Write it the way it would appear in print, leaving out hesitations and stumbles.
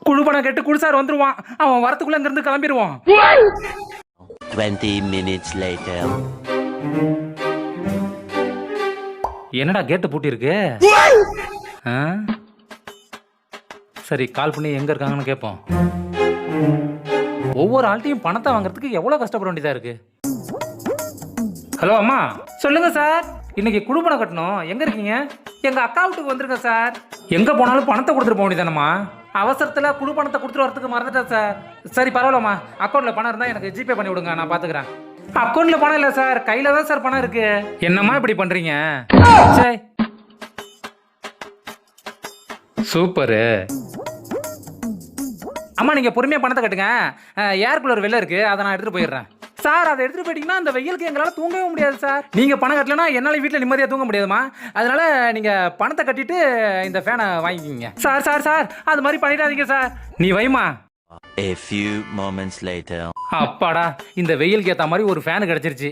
குழு பணம் கேட்டு குடிசார் வந்துருவான். அவன் வரத்துக்குள்ள இங்க இருந்து கிளம்பிடுவான். 20 minutes later. என்னடா கேட்டு பூட்டி இருக்கு? சரி, கால் பண்ணி எங்க இருக்காங்கன்னு கேட்போம். ஒவ்வொரு ஆள்கிட்டையும் பணத்தை வாங்குறதுக்கு எவ்வளவு கஷ்டப்பட வேண்டியதா இருக்கு. ஹலோ அம்மா, சொல்லுங்க சார். இன்னைக்கு குழு பணம் கட்டணும். எங்க இருக்கீங்க? எங்க அக்கா வீட்டுக்கு வந்திருக்கேன் சார். எங்க போனாலும் பணத்தை கொடுத்துட்டு போக வேண்டியதானம்மா. அவசரத்துல குழு பணத்தை கொடுத்துட்டு வரதுக்கு மறந்துட்டேன் சார். சரி பரவாயில்லம்மா, அக்கௌண்ட்ல பணம் இருந்தா எனக்கு ஜிபே பண்ணி விடுங்க, நான் பாத்துக்கிறேன். அக்கௌண்ட்ல பணம் இல்ல சார், கையில தான் சார் பணம் இருக்கு. என்னம்மா இப்படி பண்றீங்க? சரி சூப்பரு. அம்மா நீங்க பொறுமையா பணத்தை கட்டுங்க. ஏர் கூலர் வெளில இருக்கு, அதை நான் எடுத்துட்டு போயிடுறேன். சார் அதை எடுத்துட்டு போயிட்டீங்கன்னா அந்த வெயிலுக்கு எங்களால் தூங்கவே முடியாது சார். நீங்க பணம் கட்டலனா என்னால வீட்டில் நிம்மதியாக தூங்க முடியாதுமா. அதனால நீங்க பணத்தை கட்டிட்டு இந்த ஃபேனை வாங்கிக்கிங்க. சார் சார் சார் அது மாதிரி பண்ணிடாதீங்க சார். நீ வைமா. A few moments later. அப்பாடா, இந்த வெயிலுக்கு ஏற்ற மாதிரி ஒரு ஃபேன் கிடைச்சிருச்சு.